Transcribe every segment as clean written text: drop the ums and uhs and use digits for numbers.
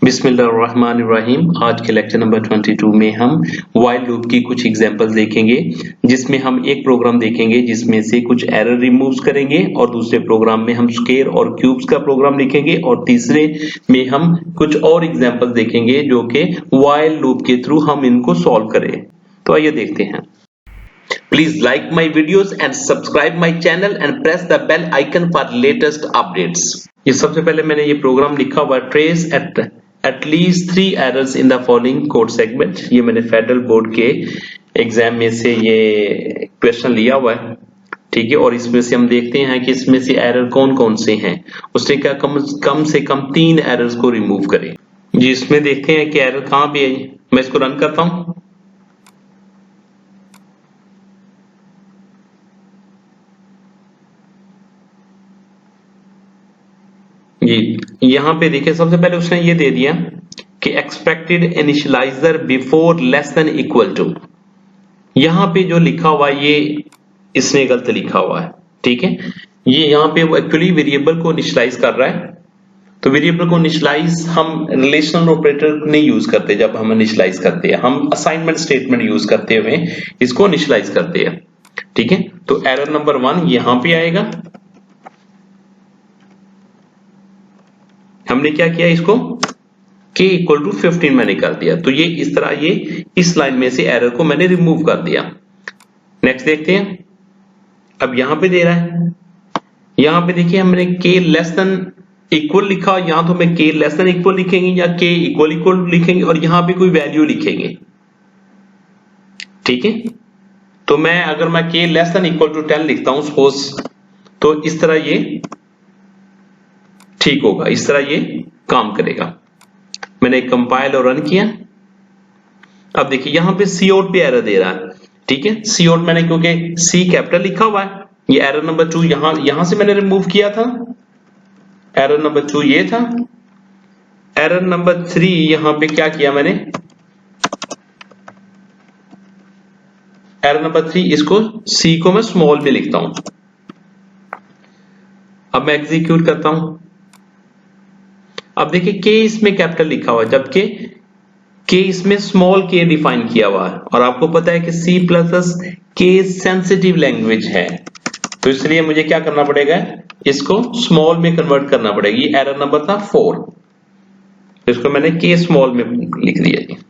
बिस्मिल्लाहिर्रहमानिर्रहीम। आज के लेक्चर नंबर 22 में हम व्हाइल लूप की कुछ एग्जांपल्स देखेंगे, जिसमें हम एक प्रोग्राम देखेंगे जिसमें से कुछ एरर रिमूव्स करेंगे और दूसरे प्रोग्राम में हम स्क्वायर और क्यूब्स का प्रोग्राम लिखेंगे और तीसरे में हम कुछ और एग्जांपल्स देखेंगे जो कि व्हाइल लूप के थ्रू हम इनको सॉल्व करें। तो आइए देखते हैं। Please like my videos and subscribe my channel and press the bell icon for latest updates. ये सबसे पहले मैंने ये प्रोग्राम लिखा हुआ है, trace at least 3 errors in the following code segment। ये मैंने फेडरल बोर्ड के एग्जाम में से ये क्वेश्चन लिया हुआ है, ठीक है। और इसमें से हम देखते हैं कि इसमें से एरर कौन कौन से हैं। उसने क्या कम से कम 3 एरर्स को रिमूव करें जी। इसमें देखते हैं कि एरर कहाँ पे है। मैं इसको रन करता हूँ। जी, यहाँ पे देखिए सबसे पहले उसने ये दे दिया कि expected initializer before less than equal to. यहाँ पे जो लिखा हुआ है ये इसने गलत लिखा हुआ है, ठीक है। ये यहाँ पे वो एक्चुअली वेरिएबल को इनिशियलाइज कर रहा है, तो वेरिएबल को इनिशियलाइज हम रिलेशनल ऑपरेटर नहीं यूज करते। जब हम इनिशियलाइज करते हैं हम असाइनमेंट स्टेटमेंट यूज करते हुए इसको इनिशियलाइज करते हैं, ठीक है। तो एरर नंबर 1 यहाँ पे आएगा। हमने क्या किया, इसको k इक्वल टू 15 मैंने कर दिया, तो ये इस तरह ये इस लाइन में से एरर को मैंने रिमूव कर दिया। नेक्स्ट देखते हैं। अब यहां पे दे रहा है, यहां पे देखिए हमने k लेस देन इक्वल लिखा, यहां तो हमें k लेस देन इक्वल लिखेंगे या k इक्वल इक्वल लिखेंगे और यहां पे कोई वैल्यू लिखेंगे, ठीक है। तो मैं अगर मैं k less than equal to 10 लिखता हूं सपोज, तो इस तरह ये ठीक होगा, इस तरह ये काम करेगा। मैंने कंपाइल और रन किया। अब देखिए यहां पे सी आउट पे एरर दे रहा है, ठीक है। सी आउट मैंने क्योंकि सी कैपिटल लिखा हुआ है, ये एरर नंबर 2 यहां से मैंने रिमूव किया था। एरर नंबर 2 ये था। एरर नंबर 3 यहां पे क्या किया मैंने, एरर नंबर 3 इसको सी को मैं स्मॉल में लिखता हूं। अब मैं एग्जीक्यूट करता हूं। अब देखिए के इसमें कैपिटल लिखा हुआ है जबकि के इसमें स्मॉल के डिफाइन किया हुआ है, और आपको पता है कि सी प्लस के सेंसिटिव लैंग्वेज है, तो इसलिए मुझे क्या करना पड़ेगा, इसको स्मॉल में कन्वर्ट करना पड़ेगा। ये एरर नंबर था 4, तो इसको मैंने के स्मॉल में लिख दिया जी।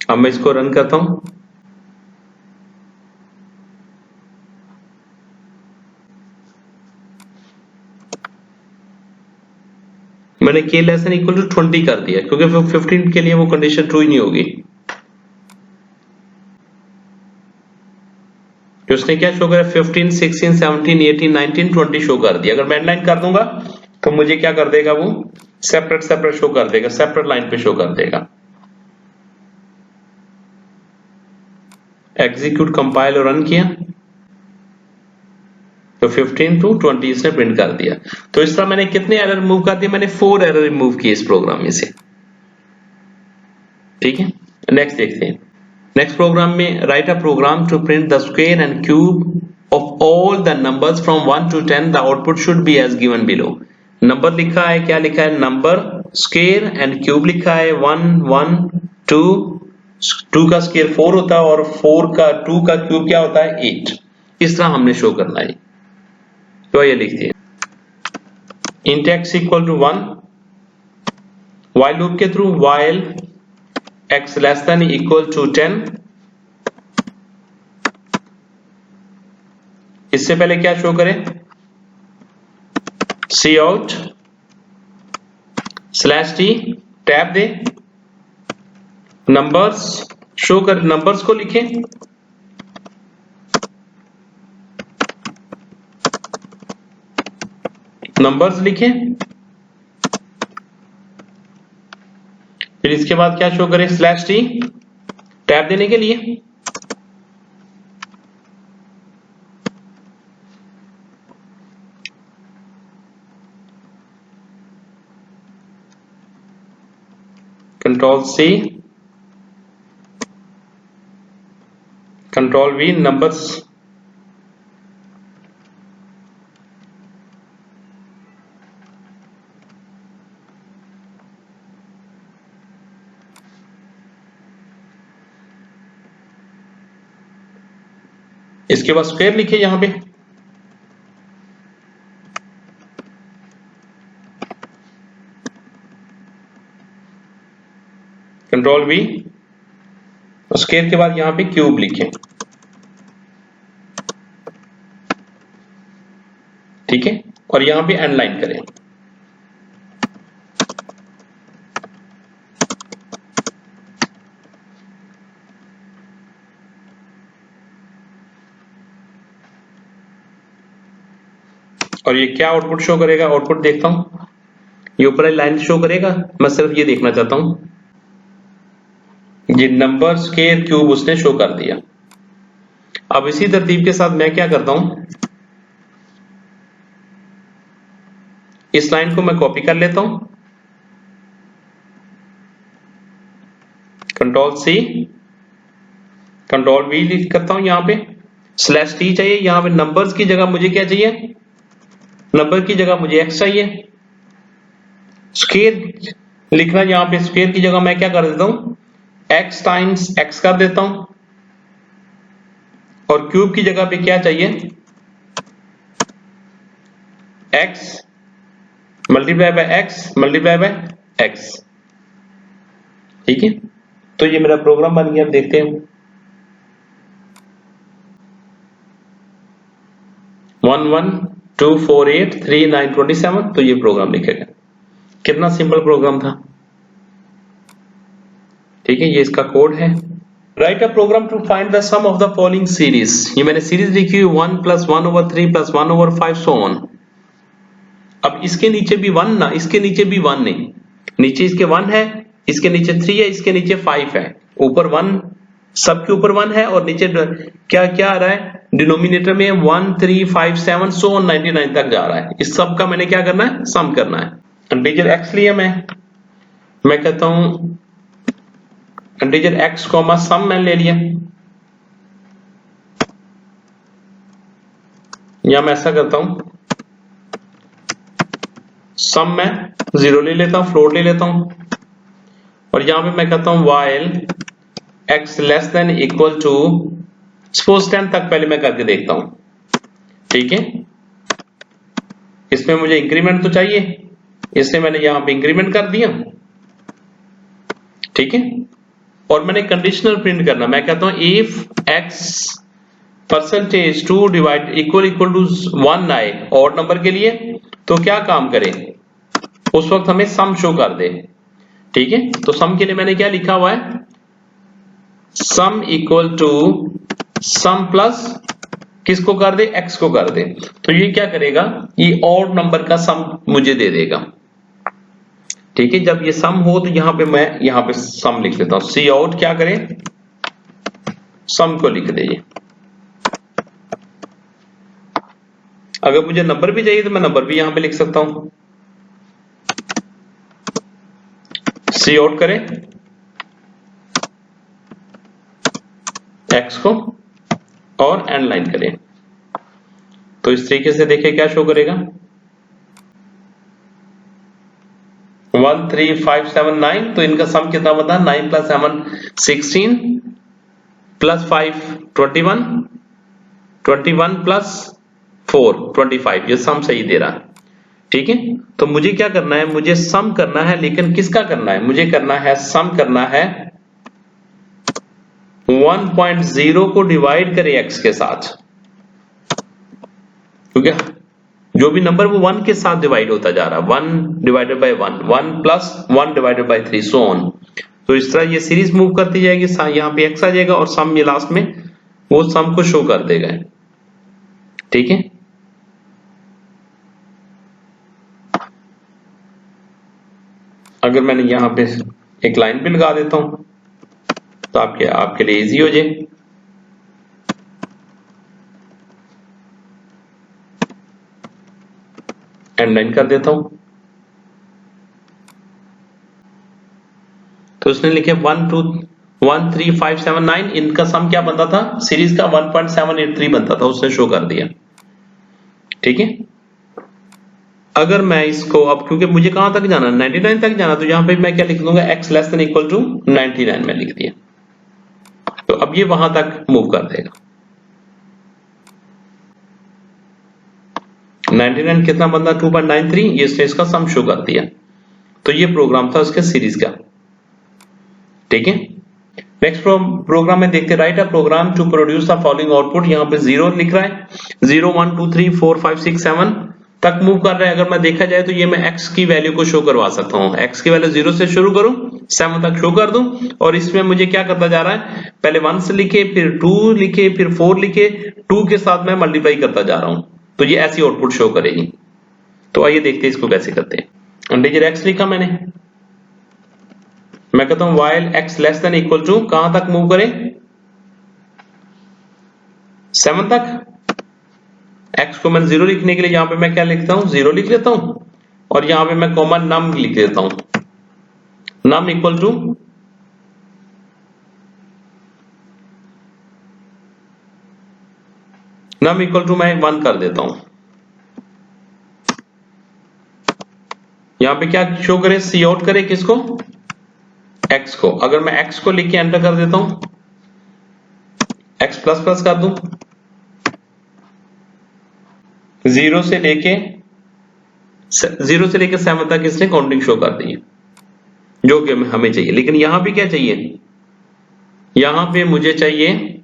अब मैं इसको रन करता हूं। मैंने k less than equal to 20 कर दिया क्योंकि 15 के लिए वो कंडीशन ट्रू ही नहीं होगी। तो उसने क्या शो करा, 15, 16, 17, 18, 19, 20 शो कर दिया। अगर मैं लाइन कर दूंगा तो मुझे क्या कर देगा, वो सेपरेट सेपरेट शो कर देगा, सेपरेट लाइन पे शो कर देगा। एग्जीक्यूट, कंपाइल और रन किया तो 15 to 20 इसने प्रिंट कर दिया। तो इस तरह मैंने कितने एरर रिमूव कर दिए, मैंने 4 एरर रिमूव किए इस प्रोग्राम में से, ठीक है। नेक्स्ट देखते हैं। नेक्स्ट प्रोग्राम में write a program to print the square and cube of all the numbers from 1 to 10। The output should be as given below. Number लिखा है, क्या लिखा है, नंबर, स्क्वायर एंड क्यूब लिखा है 1 1 2। 2 का स्क्वायर 4 होता है और 2 का क्यूब क्या होता है 8। इस तरह हमने शो करना है। तो ये लिखते हैं int x equal to 1 while loop के through while x less than equal to 10। इससे पहले क्या शो करें, सी आउट /t टैब दे, नंबर्स शो कर, नंबर्स को लिखें, नंबर्स लिखें। फिर इसके बाद क्या शो करें, /t टैब देने के लिए Ctrl+C Ctrl+V नंबर्स। इसके बाद स्क्वायर लिखिए यहां पे, कंट्रोल V, स्क्वायर के बाद यहां पे क्यूब लिखें, ठीक है, और यहां पे एंड लाइन करें। और ये क्या आउटपुट शो करेगा, आउटपुट देखता हूं, ये ऊपर वाली लाइन शो करेगा, मैं सिर्फ ये देखना चाहता हूं, ये नंबर स्क्वायर क्यूब उसने शो कर दिया। अब इसी तरतीब के साथ मैं क्या करता हूं, इस लाइन को मैं कॉपी कर लेता हूं, कंट्रोल C, कंट्रोल V लिख करता हूं, यहां पे स्लैश T चाहिए, यहां पे नंबर्स की जगह मुझे क्या चाहिए, नंबर की जगह मुझे x चाहिए। स्क्वायर लिखना, यहां पे स्क्वायर की जगह मैं क्या कर देता हूं, x टाइम्स x कर देता हूं, और क्यूब की जगह पे क्या चाहिए, x multiply by x multiply by x, ठीक है। तो ये मेरा प्रोग्राम बन गया, अब देखते हैं 112483 तो ये प्रोग्राम लिखेगा। कितना सिंपल प्रोग्राम था, ठीक है, ये इसका कोड है। Write a program to find the sum of the following series, ये मैंने सीरीज लिखी हुई 1 + 1/3 + 1/5 सो ऑन। अब इसके नीचे भी 1 ना, इसके नीचे भी 1 नहीं, नीचे इसके 1 है, इसके नीचे 3 है, इसके नीचे 5 है, ऊपर 1, सबके ऊपर 1 है, और नीचे क्या क्या आ रहा है, डिनोमिनेटर में 1 3 5 7 सो ऑन 99 तक जा रहा है। इस सब का मैंने क्या करना है, सम करना है। इंटीजर x लिया मैं कहता हूं इंटीजर x कॉमा सम मैंने ले लिया, या मैं ऐसा करता हूं सम मैं 0 ले लेता हूं, फ्लोट ले लेता हूं, और यहां पे मैं कहता हूं while x less than equal to, suppose 10 तक पहले मैं करके देखता हूं, ठीक है। इसमें मुझे इंक्रीमेंट तो चाहिए, इसलिए मैंने यहां पे इंक्रीमेंट कर दिया, ठीक है। और मैंने कंडीशनल प्रिंट करना, मैं कहता हूं if x percentage 2 divide equal to 1 आए और नंबर के लिए, तो क्या काम करे, उस वक्त हमें सम शो कर दे, ठीक है। तो सम के लिए मैंने क्या लिखा हुआ है, sum equal to sum plus किसको कर दे, x को कर दे। तो ये क्या करेगा, ये ऑड नंबर का सम मुझे दे देगा, ठीक है। जब ये सम हो तो यहां पे मैं यहां पे सम लिख लेता हूं, सी आउट क्या करे, सम को लिख दे। अगर मुझे नंबर भी चाहिए तो मैं नंबर भी यहां पे लिख सकता हूं, सी आउट करें x को और एंड लाइन करें, तो इस तरीके से देखिए क्या शो करेगा, 1 3 5 7 9, तो इनका सम कितना बता, 9 + 7 16 + 5 21 21 + 4 25, ये सम सही दे रहा है, ठीक है। तो मुझे क्या करना है, मुझे सम करना है, लेकिन किसका करना है, मुझे करना है सम करना है 1.0 को डिवाइड करें x के साथ, क्योंकि जो भी नंबर वो 1 के साथ डिवाइड होता जा रहा है, 1 divided by 1, 1 + 1 divided by 3 so on. तो इस तरह ये सीरीज मूव करती जाएगी, यहां पे x आ जाएगा और सम में लास्ट में वो सम को शो कर देगा, ठीक है। अगर मैंने यहां पे एक लाइन भी लगा देता हूं तो आपके लिए इजी हो जाए, एंड लाइन कर देता हूं, तो उसने लिखे 1 2 1 3 5 7 9, इनका सम क्या बनता था, सीरीज का 1.783 बनता था, उसने शो कर दिया, ठीक है। अगर मैं इसको अब, क्योंकि मुझे कहां तक जाना, 99 तक जाना, तो यहां पे मैं क्या लिख दूंगा, x less than equal to 99 में लिख दिया, तो अब ये वहां तक मूव कर देगा, 99 कितना बनता 2.93, ये इसने इसका सम शो कर दिया। तो ये प्रोग्राम था उसके सीरीज का। ठीक है, नेक्स्ट प्रोग्राम में देखते, write a program to produce the following output. यहाँ पे 0 लिख रहा है, 0 1 2 3 4 5 6 7 तक मूव कर रहा है। अगर मैं देखा जाए तो ये मैं x की वैल्यू को शो करवा सकता हूँ। x की वैल्यू 0 से शुरू करूं, 7 तक शो कर दूं, और इसमें मुझे क्या करता जा रहा है, पहले 1 से लिखे, फिर 2 लिखे, फिर 4 लिखे, 2 के साथ मैं मल्टीप्लाई करता जा रहा हूं। तो ये ऐसी आउटपुट शो करेगी। तो आइए देखते हैं इसको कैसे करते हैं। इंटीजर x लिखा मैंने, मैं कहता हूं while x less than equal to, कहां तक मूव करें, 7 तक। x को मैं 0 लिखने के लिए यहां पे मैं क्या लिखता हूं, 0 लिख लेता हूं, और यहां पे मैं कॉमा नम लिख देता हूं, नम इक्वल टू मैं 1 कर देता हूं। यहां पे क्या शो करे, सी आउट करे किसको, x को। अगर मैं x को लिख के एंटर कर देता हूं, x प्लस प्लस कर दूं, 0 से लेके 7 तक इसने काउंटिंग शो कर दी है, जो कि हमें चाहिए। लेकिन यहां पे क्या चाहिए, यहां पे मुझे चाहिए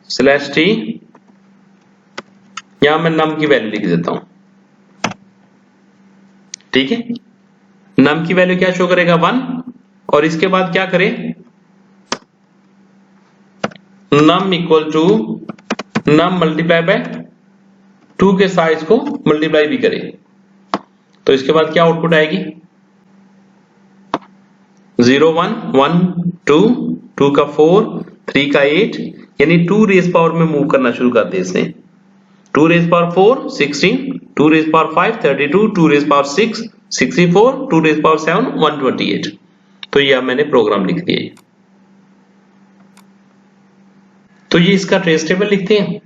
/t, यहां मैं नम की वैल्यू लिख देता हूं। ठीक है, नम की वैल्यू क्या शो करेगा, 1, और इसके बाद क्या करे, num equal to num multiply by 2 के साइज को मल्टीप्लाई भी करे। तो इसके बाद क्या आउटपुट आएगी, 0 1 1 2 2 का 4 3 का 8, यानी 2 रेज पावर में मूव करना शुरू कर दे इसने। 2 raise power 4 16, 2 raise power 5 32, 2 raise power 6 64, 2 raise power 7 128। तो ये अब मैंने प्रोग्राम लिख दिया। तो ये इसका ट्रेस टेबल लिखते हैं।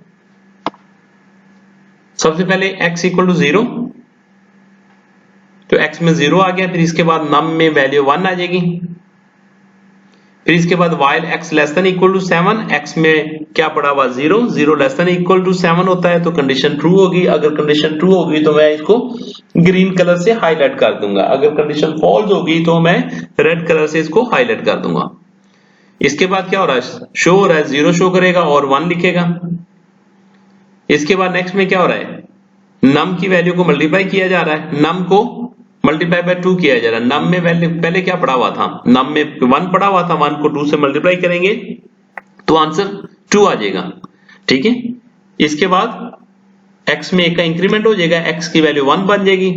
सबसे पहले x इक्वल टू 0, तो x में 0 आ गया, फिर इसके बाद नम में वैल्यू 1 आ जाएगी, फिर इसके बाद while x less than equal to 7, x में क्या पड़ा हुआ 0, 0 लेस देन इक्वल टू 7 होता है, तो कंडीशन ट्रू होगी। अगर कंडीशन ट्रू होगी तो मैं इसको ग्रीन कलर से हाईलाइट कर दूंगा, अगर कंडीशन फॉल्स होगी तो मैं रेड कलर से इसको हाईलाइट कर दूंगा। इसके बाद क्या हो रहा है, शो हो रहा है 0 शो करेगा और 1 लिखेगा। इसके बाद नेक्स्ट में क्या हो रहा है, नम की वैल्यू को मल्टीप्लाई किया जा रहा है, नम को मल्टीप्लाई बाय 2 किया जा रहा है। नम में वैल्यू पहले क्या पड़ा हुआ था, नम में 1 पड़ा हुआ था, 1 को 2 से मल्टीप्लाई करेंगे तो आंसर 2 आ जाएगा। ठीक है, इसके बाद x में 1 का इंक्रीमेंट हो जाएगा, x की वैल्यू 1 बन जाएगी,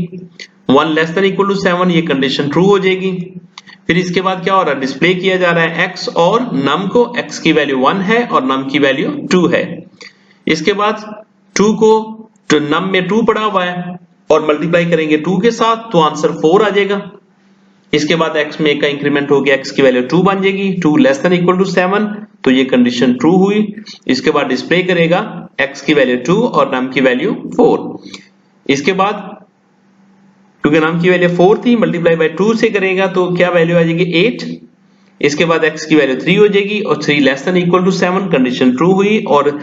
1 लेस देन इक्वल टू 7, ये कंडीशन ट्रू हो जाएगी। फिर इसके बाद क्या हो रहा है, डिस्प्ले किया जा रहा है x और नम को, x की वैल्यू 1 है और नम की वैल्यू 2 है। इसके बाद 2 को, तो नम में 2 पड़ा हुआ है और मल्टीप्लाई करेंगे 2 के साथ तो आंसर 4 आ जाएगा। इसके बाद x में 1 का इंक्रीमेंट हो गया, x की वैल्यू 2 बन जाएगी, 2 लेस देन इक्वल टू 7, तो ये कंडीशन ट्रू हुई। इसके बाद डिस्प्ले करेगा x की वैल्यू 2 और नम की वैल्यू 4। इसके बाद क्योंकि नम की वैल्यू 4 थी, मल्टीप्लाई बाय 2 से करेगा तो क्या वैल्यू आ जाएगी 8। इसके बाद x की वैल्यू 3 हो जाएगी और 3 less than equal to 7, condition true हुई, और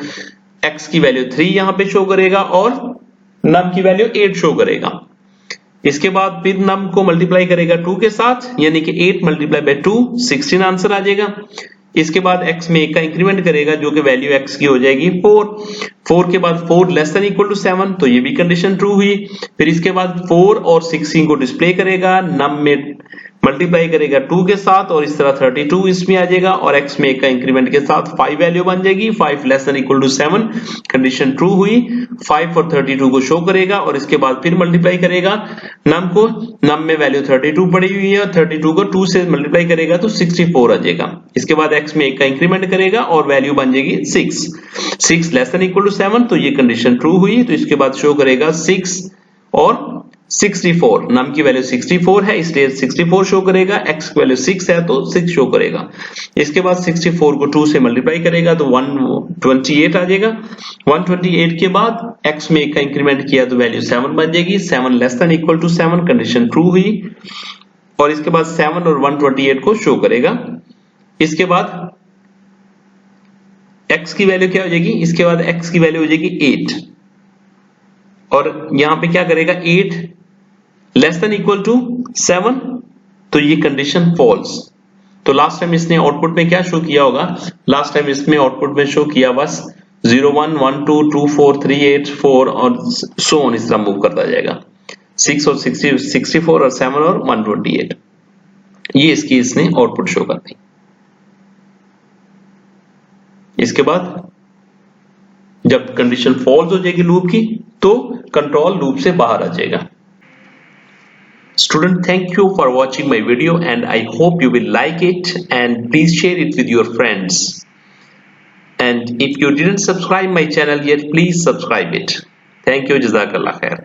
x की वैल्यू 3 यहां पे शो करेगा और नम की वैल्यू 8 शो करेगा। इसके बाद फिर नम को मल्टीप्लाई करेगा 2 के साथ, यानी कि 8 मल्टीप्लाई बाय 2 16 आंसर आ जाएगा। इसके बाद x में 1 का इंक्रीमेंट करेगा जो कि वैल्यू x की हो जाएगी 4 के बाद 4 लेस देन इक्वल टू 7, तो ये भी कंडीशन ट्रू हुई। फिर इसके बाद 4 और 16 को डिस्प्ले करेगा, नम में मल्टीप्लाई करेगा 2 के साथ और इस तरह 32 इसमें आ जाएगा, और x में 1 का इंक्रीमेंट के साथ 5 वैल्यू बन जाएगी, 5 less than equal to 7, condition true हुई। 5 और 32 को शो करेगा और इसके बाद फिर मल्टीप्लाई करेगा नम को, नम में वैल्यू 32 पड़ी हुई है, 32 को 2 से मल्टीप्लाई करेगा तो 64 आ जाएगा। इसके बाद x में 1 का इंक्रीमेंट करेगा और वैल्यू बन जाएगी 6 लेस देन इक्वल टू 7, तो ये कंडीशन ट्रू हुई। तो इसके बाद शो करेगा 6 और 64, नम की वैल्यू 64 है इसलिए 64 शो करेगा, x की वैल्यू 6 है तो 6 शो करेगा। इसके बाद 64 को 2 से मल्टीप्लाई करेगा तो 128 आ जाएगा। 128 के बाद x में 1 का इंक्रीमेंट किया तो वैल्यू 7 बन जाएगी, 7 less than equal to 7, condition true हुई, और इसके बाद 7 और 128 को शो करेगा। इसके बाद x की वैल्यू क्या हो जाएगी, इसके बाद x की वैल्यू हो जाएगी 8 और यहां पे क्या करेगा 8 लेस देन इक्वल टू 7, तो ये कंडीशन फॉल्स। तो लास्ट टाइम इसने आउटपुट में क्या शो किया होगा, लास्ट टाइम इसमें आउटपुट में शो किया बस 0 1 1 2 2 4 3 8 4 और सो ऑन इस तरह मूव करता जाएगा, 6 और 64 और 7 और 128, ये इसकी इसने आउटपुट शो कर दी। इसके बाद जब कंडीशन फॉल्स हो जाएगी लूप की तो कंट्रोल लूप से बाहर आ जाएगा। Student, thank you for watching my video and I hope you will like it and please share it with your friends. And if you didn't subscribe my channel yet, please subscribe it. Thank you. Jazakallah khair.